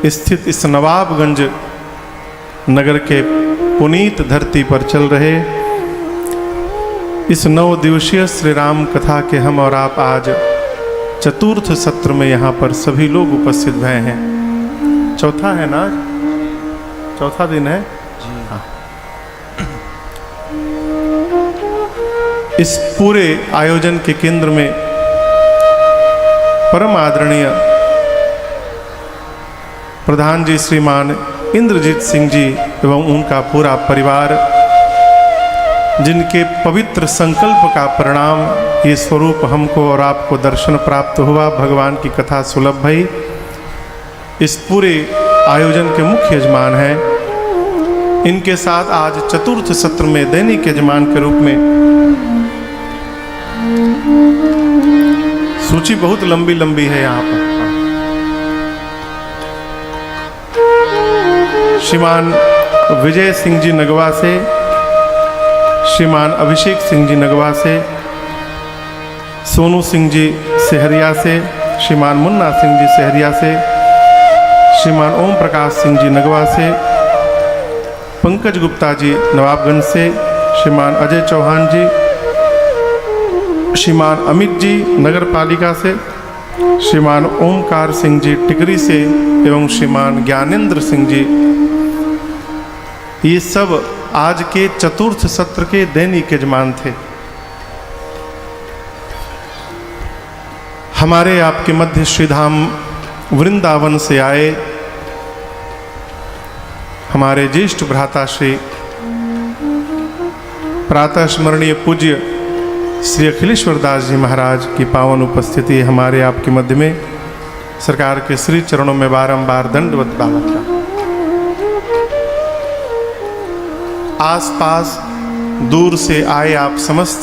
स्थित इस नवाबगंज नगर के पुनीत धरती पर चल रहे इस 9 दिवसीय श्री राम कथा के हम और आप आज चतुर्थ सत्र में यहाँ पर सभी लोग उपस्थित भए हैं। चौथा है ना, चौथा दिन है। हाँ। इस पूरे आयोजन के केंद्र में परम आदरणीय प्रधान जी श्रीमान इंद्रजीत सिंह जी एवं उनका पूरा परिवार, जिनके पवित्र संकल्प का परिणाम ये स्वरूप हमको और आपको दर्शन प्राप्त हुआ, भगवान की कथा सुलभ भई, इस पूरे आयोजन के मुख्य यजमान हैं। इनके साथ आज चतुर्थ सत्र में दैनिक यजमान के रूप में सूची बहुत लंबी लंबी है यहाँ पर। श्रीमान विजय सिंह जी नगवा से, श्रीमान अभिषेक सिंह जी नगवा से, सोनू सिंह जी सहरिया से, श्रीमान मुन्ना सिंह जी सहरिया से, श्रीमान ओम प्रकाश सिंह जी नगवा से, पंकज गुप्ता जी नवाबगंज से, श्रीमान अजय चौहान जी, श्रीमान अमित जी नगर पालिका से, श्रीमान ओमकार सिंह जी टिकरी से एवं श्रीमान ज्ञानेंद्र सिंह जी, ये सब आज के चतुर्थ सत्र के दैनिक यजमान थे। हमारे आपके मध्य श्रीधाम वृंदावन से आए हमारे ज्येष्ठ भ्राता श्री प्रातः स्मरणीय पूज्य श्री अखिलेश्वर दास जी महाराज की पावन उपस्थिति हमारे आपके मध्य में सरकार के श्री चरणों में बारंबार दंडवत बालक का। आसपास दूर से आए आप समस्त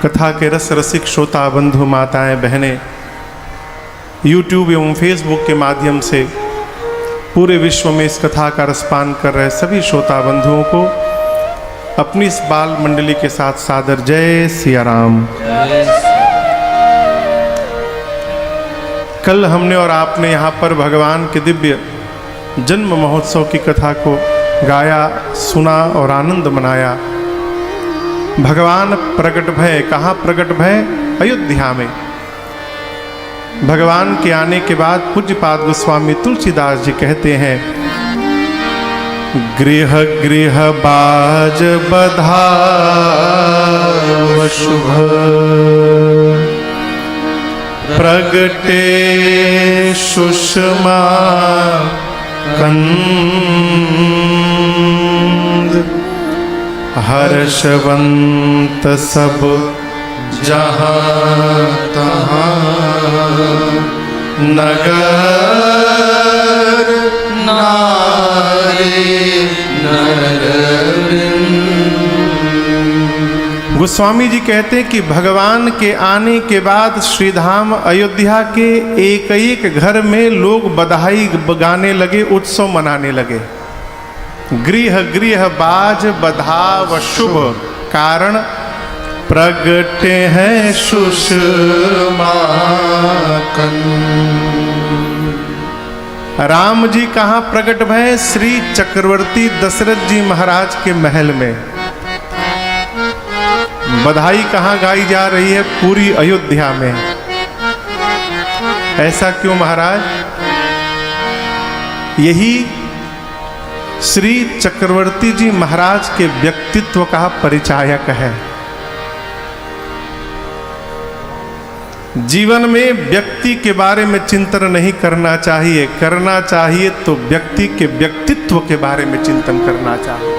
कथा के रस रसिक श्रोता बंधु माताएं बहनें, यूट्यूब एवं फेसबुक के माध्यम से पूरे विश्व में इस कथा का रसपान कर रहे सभी श्रोता बंधुओं को अपनी इस बाल मंडली के साथ सादर जय सिया राम। कल हमने और आपने यहाँ पर भगवान के दिव्य जन्म महोत्सव की कथा को गाया, सुना और आनंद मनाया। भगवान प्रकट भय, कहाँ प्रकट भय? अयोध्या में। भगवान के आने के बाद पूज्यपाद गोस्वामी तुलसीदास जी कहते हैं, गृह गृह बाज बधाव शुभ, प्रगटे सुषमा कंद, हर्षवंत सब जहाँ तहाँ, नगर नारी नर। गोस्वामी जी कहते हैं कि भगवान के आने के बाद श्रीधाम अयोध्या के एक एक घर में लोग बधाई गाने लगे, उत्सव मनाने लगे। गृह गृह बाज बधाव शुभ, कारण प्रगटे हैं सुषमा कंद। राम जी कहाँ प्रकट भय? श्री चक्रवर्ती दशरथ जी महाराज के महल में। बधाई कहाँ गाई जा रही है? पूरी अयोध्या में। ऐसा क्यों महाराज? यही श्री चक्रवर्ती जी महाराज के व्यक्तित्व का परिचायक है। जीवन में व्यक्ति के बारे में चिंतन नहीं करना चाहिए, करना चाहिए तो व्यक्ति के व्यक्तित्व के बारे में चिंतन करना चाहिए।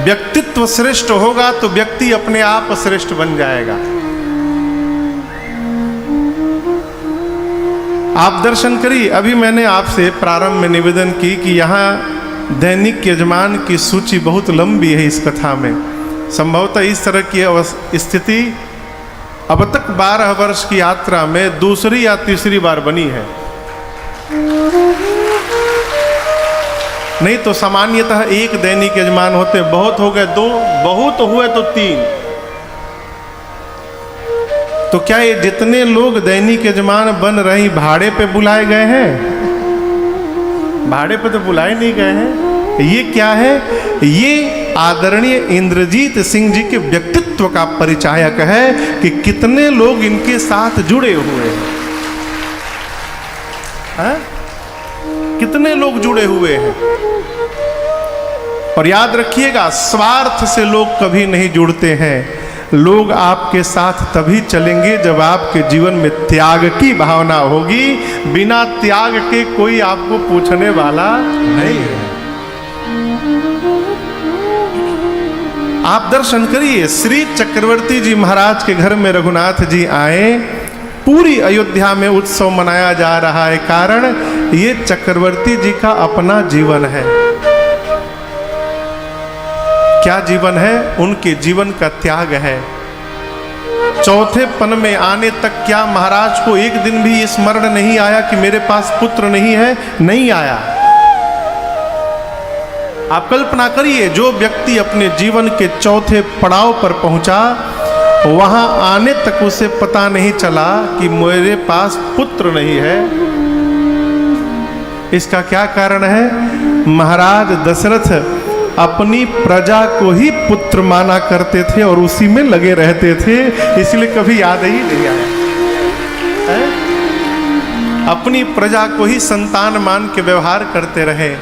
व्यक्तित्व श्रेष्ठ होगा तो व्यक्ति अपने आप श्रेष्ठ बन जाएगा। आप दर्शन करिए। अभी मैंने आपसे प्रारंभ में निवेदन की कि यहाँ दैनिक यजमान की सूची बहुत लंबी है इस कथा में। संभवतः इस तरह की स्थिति अब तक 12 वर्ष की यात्रा में दूसरी या तीसरी बार बनी है। नहीं तो सामान्यतः एक दैनिक यजमान होते, बहुत हो गए 2, बहुत हुए तो 3। तो क्या ये जितने लोग दैनिक यजमान बन रही भाड़े पे बुलाए गए हैं? भाड़े पे तो बुलाए नहीं गए हैं। ये क्या है? ये आदरणीय इंद्रजीत सिंह जी के व्यक्तित्व का परिचायक है कि कितने लोग इनके साथ जुड़े हुए हैं। कितने लोग जुड़े हुए हैं। और याद रखिएगा, स्वार्थ से लोग कभी नहीं जुड़ते हैं। लोग आपके साथ तभी चलेंगे जब आपके जीवन में त्याग की भावना होगी। बिना त्याग के कोई आपको पूछने वाला नहीं है। आप दर्शन करिए, श्री चक्रवर्ती जी महाराज के घर में रघुनाथ जी आए। पूरी अयोध्या में उत्सव मनाया जा रहा है। कारण ये चक्रवर्ती जी का अपना जीवन है। क्या जीवन है? उनके जीवन का त्याग है। चौथे पन में आने तक क्या महाराज को एक दिन भी स्मरण नहीं आया कि मेरे पास पुत्र नहीं है? नहीं आया। आप कल्पना करिए, जो व्यक्ति अपने जीवन के चौथे पड़ाव पर पहुंचा, वहां आने तक उसे पता नहीं चला कि मेरे पास पुत्र नहीं है। इसका क्या कारण है? महाराज दशरथ अपनी प्रजा को ही पुत्र माना करते थे और उसी में लगे रहते थे, इसलिए कभी याद ही नहीं आया है? अपनी प्रजा को ही संतान मान के व्यवहार करते रहे,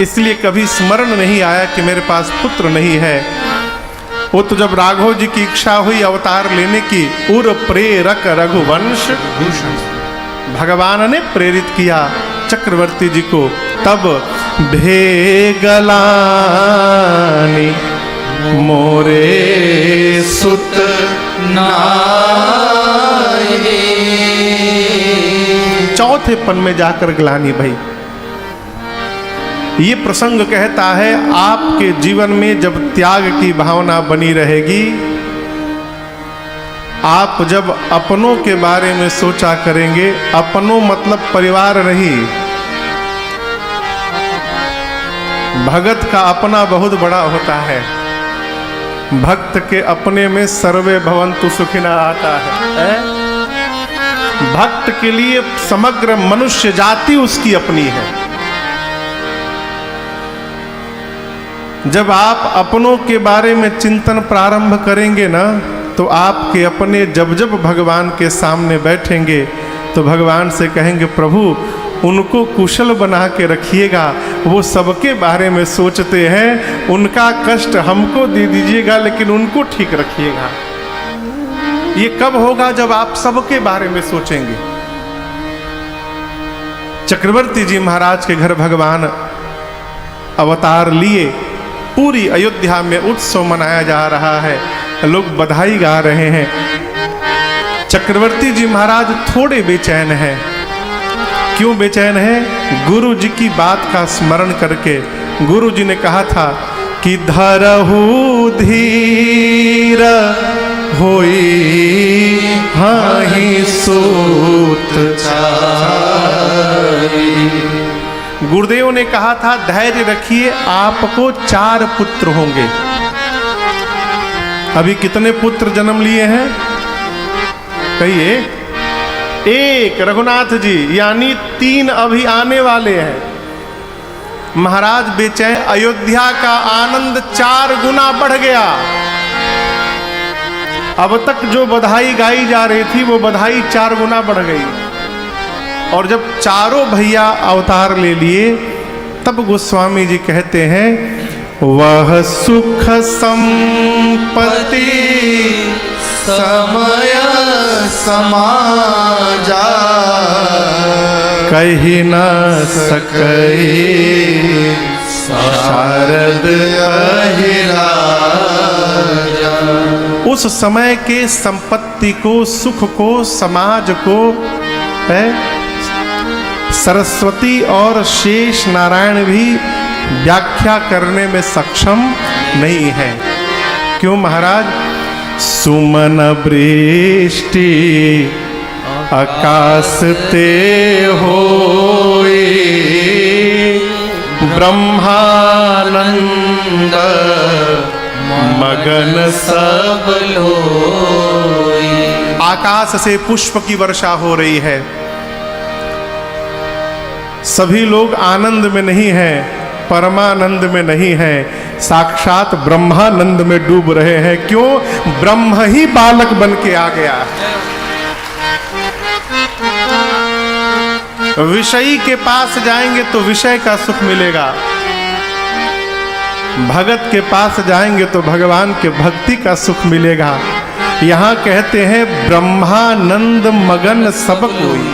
इसलिए कभी स्मरण नहीं आया कि मेरे पास पुत्र नहीं है। वो तो जब राघव जी की इच्छा हुई अवतार लेने की, उर प्रेरक रघुवंश भगवान ने प्रेरित किया चक्रवर्ती जी को। तब भेगलानी मोरे सुत नाई, चौथे पन में जाकर ग्लानी भई। ये प्रसंग कहता है, आपके जीवन में जब त्याग की भावना बनी रहेगी, आप जब अपनों के बारे में सोचा करेंगे, अपनों मतलब परिवार नहीं, भगत का अपना बहुत बड़ा होता है। भक्त के अपने में सर्वे भवन्तु सुखिनः आता है। भक्त के लिए समग्र मनुष्य जाति उसकी अपनी है। जब आप अपनों के बारे में चिंतन प्रारंभ करेंगे ना, तो आपके अपने जब जब भगवान के सामने बैठेंगे तो भगवान से कहेंगे, प्रभु उनको कुशल बना के रखिएगा, वो सबके बारे में सोचते हैं, उनका कष्ट हमको दे दीजिएगा लेकिन उनको ठीक रखिएगा। ये कब होगा? जब आप सबके बारे में सोचेंगे। चक्रवर्ती जी महाराज के घर भगवान अवतार लिए, पूरी अयोध्या में उत्सव मनाया जा रहा है, लोग बधाई गा रहे हैं। चक्रवर्ती जी महाराज थोड़े बेचैन हैं। क्यों बेचैन है? गुरु जी की बात का स्मरण करके। गुरु जी ने कहा था कि धरहु धीर होई हाहि सूत चारि। गुरुदेव ने कहा था, धैर्य रखिए, आपको 4 पुत्र होंगे। अभी कितने पुत्र जन्म लिए हैं? कहिए। 1 रघुनाथ जी, यानी 3 अभी आने वाले हैं। महाराज बेचैन, अयोध्या का आनंद 4 गुना बढ़ गया। अब तक जो बधाई गाई जा रही थी, वो बधाई 4 गुना बढ़ गई। और जब चारों भैया अवतार ले लिए, तब गोस्वामी जी कहते हैं, वह सुख संपत्ति समय समाजा कही न सके शारद अहिराजा। उस समय के संपत्ति को, सुख को, समाज को है सरस्वती और शेष नारायण भी व्याख्या करने में सक्षम नहीं है। क्यों महाराज? सुमन वृष्टि आकाश ते होए, ब्रह्मानंद मगन सब लोई। आकाश से पुष्प की वर्षा हो रही है। सभी लोग आनंद में नहीं हैं, परमानंद में नहीं हैं, साक्षात ब्रह्मानंद में डूब रहे हैं। क्यों? ब्रह्म ही बालक बन के आ गया है। विषयी के पास जाएंगे तो विषय का सुख मिलेगा, भगत के पास जाएंगे तो भगवान के भक्ति का सुख मिलेगा। यहां कहते हैं ब्रह्मानंद मगन सब कोई।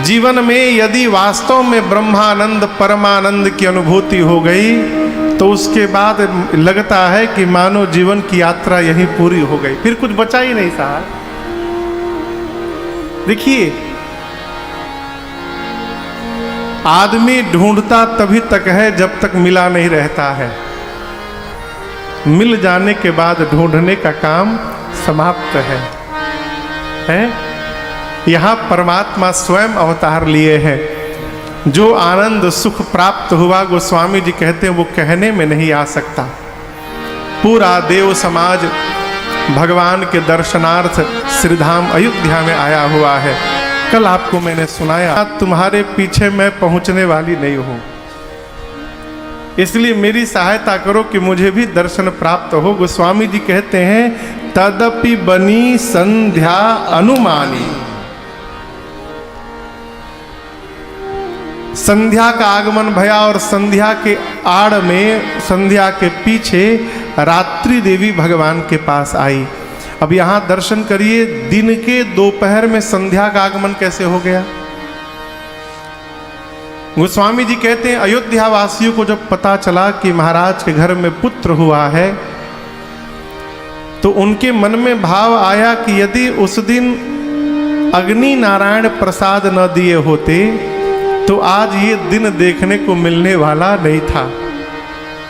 जीवन में यदि वास्तव में ब्रह्मानंद परमानंद की अनुभूति हो गई तो उसके बाद लगता है कि मानो जीवन की यात्रा यही पूरी हो गई, फिर कुछ बचा ही नहीं साहब। देखिए, आदमी ढूंढता तभी तक है जब तक मिला नहीं रहता है। मिल जाने के बाद ढूंढने का काम समाप्त है? यहां परमात्मा स्वयं अवतार लिए हैं। जो आनंद सुख प्राप्त हुआ, गोस्वामी जी कहते हैं वो कहने में नहीं आ सकता। पूरा देव समाज भगवान के दर्शनार्थ श्रीधाम अयोध्या में आया हुआ है। कल आपको मैंने सुनाया, तुम्हारे पीछे मैं पहुंचने वाली नहीं हूं, इसलिए मेरी सहायता करो कि मुझे भी दर्शन प्राप्त हो। गोस्वामी जी कहते हैं तदपि बनी संध्या अनुमानी। संध्या का आगमन भया और संध्या के आड़ में, संध्या के पीछे रात्रि देवी भगवान के पास आई। अब यहां दर्शन करिए, दिन के दोपहर में संध्या का आगमन कैसे हो गया। गोस्वामी जी कहते हैं अयोध्या वासियों को जब पता चला कि महाराज के घर में पुत्र हुआ है तो उनके मन में भाव आया कि यदि उस दिन अग्नि नारायण प्रसाद न दिए होते तो आज ये दिन देखने को मिलने वाला नहीं था।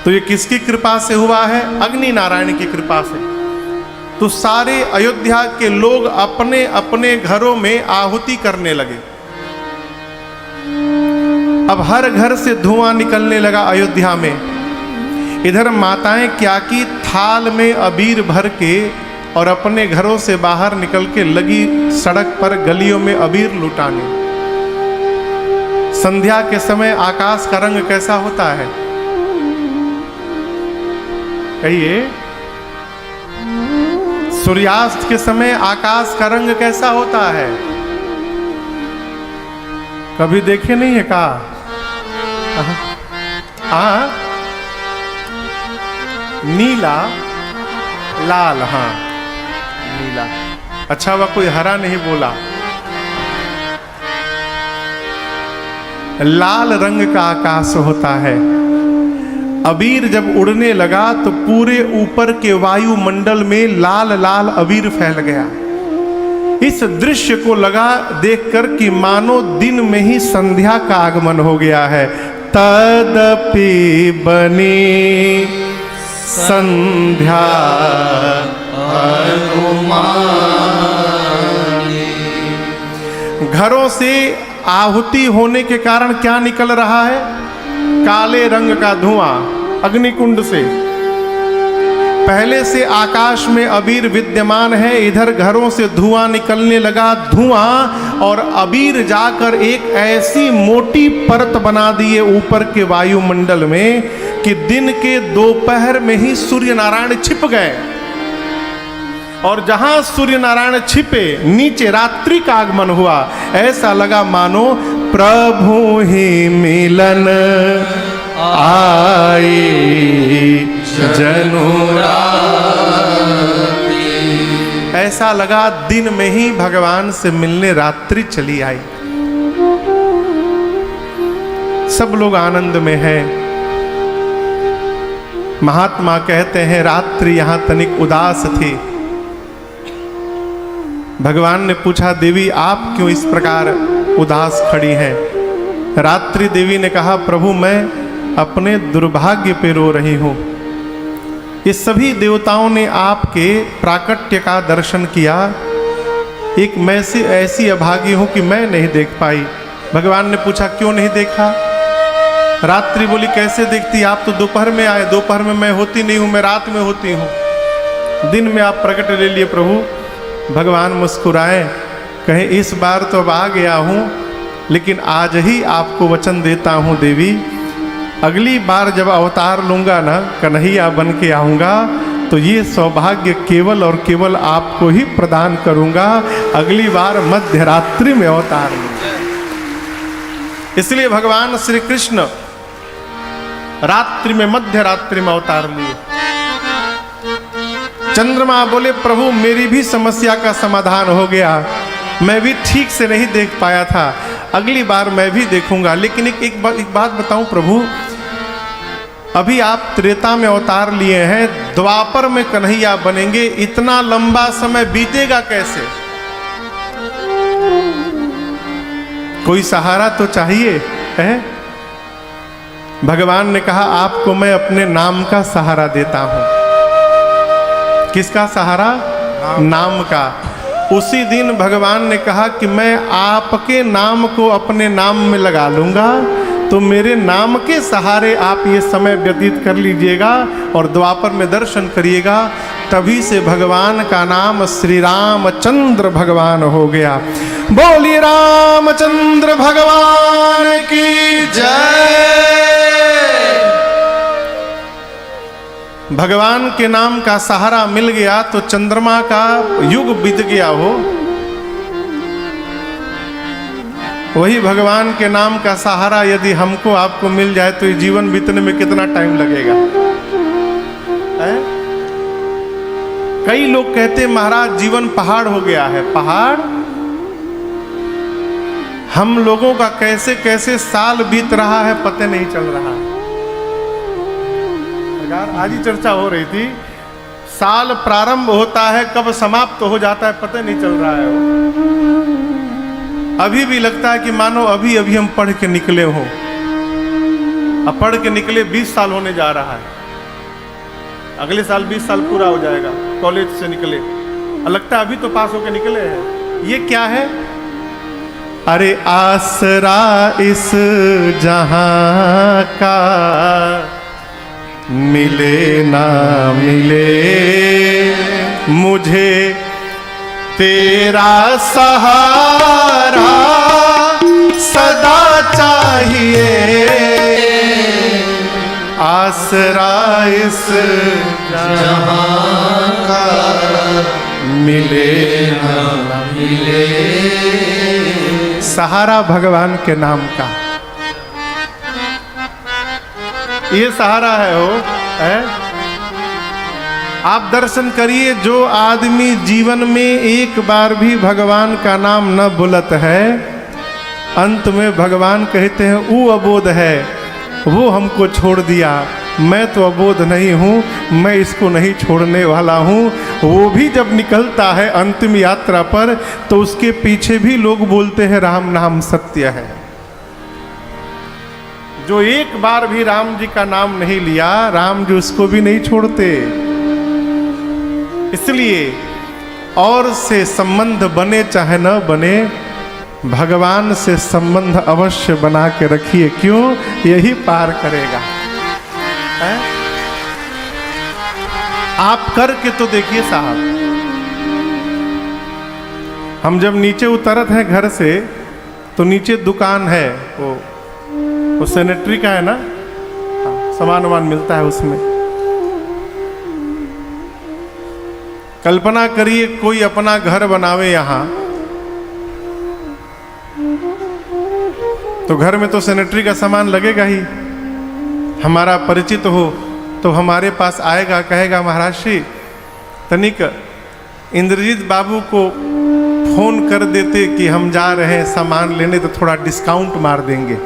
तो ये किसकी कृपा से हुआ है? अग्नि नारायण की कृपा से। तो सारे अयोध्या के लोग अपने अपने घरों में आहुति करने लगे। अब हर घर से धुआं निकलने लगा अयोध्या में। इधर माताएं क्या की, थाल में अबीर भर के और अपने घरों से बाहर निकल के लगी सड़क पर गलियों में अबीर लुटाने। संध्या के समय आकाश का रंग कैसा होता है? कहिए। सूर्यास्त के समय आकाश का रंग कैसा होता है? कभी देखे नहीं है का? हाँ, नीला लाल। हाँ, नीला। अच्छा वह कोई हरा नहीं बोला। लाल रंग का आकाश होता है। अबीर जब उड़ने लगा तो पूरे ऊपर के वायुमंडल में लाल लाल अबीर फैल गया। इस दृश्य को लगा देखकर कि मानो दिन में ही संध्या का आगमन हो गया है। तदपि बनी संध्या अनुमानी। घरों से आहुति होने के कारण क्या निकल रहा है? काले रंग का धुआं अग्निकुंड से। पहले से आकाश में अबीर विद्यमान है, इधर घरों से धुआं निकलने लगा। धुआं और अबीर जाकर एक ऐसी मोटी परत बना दिए ऊपर के वायुमंडल में कि दिन के दोपहर में ही सूर्य नारायण छिप गए। और जहां सूर्य नारायण छिपे, नीचे रात्रि का आगमन हुआ। ऐसा लगा मानो प्रभु ही मिलन आई जनुराती। ऐसा लगा दिन में ही भगवान से मिलने रात्रि चली आई। सब लोग आनंद में हैं। महात्मा कहते हैं रात्रि यहां तनिक उदास थी। भगवान ने पूछा, देवी आप क्यों इस प्रकार उदास खड़ी हैं? रात्रि देवी ने कहा, प्रभु मैं अपने दुर्भाग्य पे रो रही हूं। ये सभी देवताओं ने आपके प्राकट्य का दर्शन किया, एक मैं से ऐसी अभागी हूं कि मैं नहीं देख पाई। भगवान ने पूछा क्यों नहीं देखा? रात्रि बोली कैसे देखती, आप तो दोपहर में आए, दोपहर में मैं होती नहीं हूँ, मैं रात में होती हूँ, दिन में आप प्रकट ले लिए प्रभु। भगवान मुस्कुराए, कहे इस बार तो अब आ गया हूँ, लेकिन आज ही आपको वचन देता हूँ देवी, अगली बार जब अवतार लूँगा ना, कन्हैया बन के आऊँगा, तो ये सौभाग्य केवल और केवल आपको ही प्रदान करूँगा, अगली बार मध्य रात्रि में अवतार लूँगा। इसलिए भगवान श्री कृष्ण रात्रि में, मध्य रात्रि में अवतार लिए। चंद्रमा बोले प्रभु मेरी भी समस्या का समाधान हो गया, मैं भी ठीक से नहीं देख पाया था, अगली बार मैं भी देखूंगा। लेकिन एक बात बताऊं प्रभु, अभी आप त्रेता में अवतार लिए हैं, द्वापर में कन्हैया बनेंगे, इतना लंबा समय बीतेगा कैसे? कोई सहारा तो चाहिए है। भगवान ने कहा आपको मैं अपने नाम का सहारा देता हूं। किसका सहारा? नाम का। उसी दिन भगवान ने कहा कि मैं आपके नाम को अपने नाम में लगा लूंगा, तो मेरे नाम के सहारे आप ये समय व्यतीत कर लीजिएगा और द्वापर में दर्शन करिएगा। तभी से भगवान का नाम श्री रामचंद्र भगवान हो गया। बोलिए रामचंद्र भगवान की जय। भगवान के नाम का सहारा मिल गया तो चंद्रमा का युग बीत गया हो। वही भगवान के नाम का सहारा यदि हमको आपको मिल जाए तो ये जीवन बीतने में कितना टाइम लगेगा है? कई लोग कहते महाराज जीवन पहाड़ हो गया है। पहाड़? हम लोगों का कैसे कैसे साल बीत रहा है पता नहीं चल रहा है। आज ही चर्चा हो रही थी, साल प्रारंभ होता है कब समाप्त हो जाता है पता नहीं चल रहा है। अभी भी लगता है कि मानो अभी अभी हम पढ़ के निकले हो। अब पढ़ के निकले 20 साल होने जा रहा है, अगले साल 20 साल पूरा हो जाएगा कॉलेज से निकले, लगता है अभी तो पास होके निकले हैं। ये क्या है? अरे आसरा इस जहां का मिले ना मिले, मुझे तेरा सहारा सदा चाहिए। आसरा इस जहां का मिले ना मिले, सहारा भगवान के नाम का ये सहारा है। हो है? आप दर्शन करिए, जो आदमी जीवन में एक बार भी भगवान का नाम न बुलत है, अंत में भगवान कहते हैं वो अबोध है, वो हमको छोड़ दिया, मैं तो अबोध नहीं हूँ, मैं इसको नहीं छोड़ने वाला हूँ। वो भी जब निकलता है अंतिम यात्रा पर तो उसके पीछे भी लोग बोलते हैं राम नाम सत्य है। जो एक बार भी राम जी का नाम नहीं लिया, राम जी उसको भी नहीं छोड़ते। इसलिए और से संबंध बने चाहे न बने, भगवान से संबंध अवश्य बना के रखिए। क्यों? यही पार करेगा है? आप करके तो देखिए साहब। हम जब नीचे उतरत हैं घर से तो नीचे दुकान है, वो सैनिटरी का है ना, सामान वामान मिलता है उसमें। कल्पना करिए कोई अपना घर बनावे यहाँ, तो घर में तो सैनिटरी का सामान लगेगा ही। हमारा परिचित हो तो हमारे पास आएगा, कहेगा महाराज श्री तनिक इंद्रजीत बाबू को फोन कर देते कि हम जा रहे हैं सामान लेने, तो थोड़ा डिस्काउंट मार देंगे।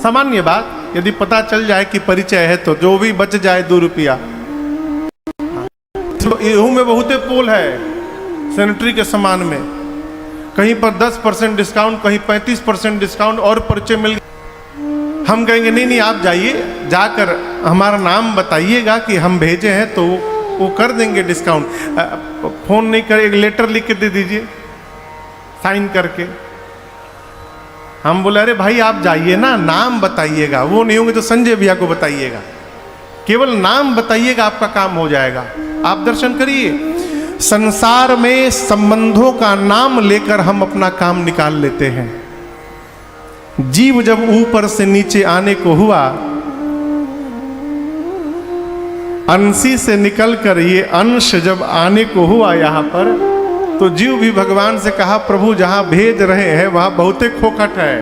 सामान्य बात, यदि पता चल जाए कि परिचय है तो जो भी बच जाए 2 रुपया। एहू में बहुते पोल है सैनिटरी के सामान में, कहीं पर 10% डिस्काउंट, कहीं 35% डिस्काउंट और परिचय मिल। हम कहेंगे नहीं नहीं आप जाइए, जाकर हमारा नाम बताइएगा कि हम भेजे हैं तो वो कर देंगे डिस्काउंट। फोन नहीं कर, एक लेटर लिख के दे दीजिए साइन करके। हम बोले अरे भाई आप जाइए ना, नाम बताइएगा, वो नहीं होंगे तो संजय भैया को बताइएगा, केवल नाम बताइएगा आपका काम हो जाएगा। आप दर्शन करिए, संसार में संबंधों का नाम लेकर हम अपना काम निकाल लेते हैं। जीव जब ऊपर से नीचे आने को हुआ, अंशी से निकलकर ये अंश जब आने को हुआ यहाँ पर, तो जीव भी भगवान से कहा प्रभु जहाँ भेज रहे हैं वहाँ बहुते खोखट है।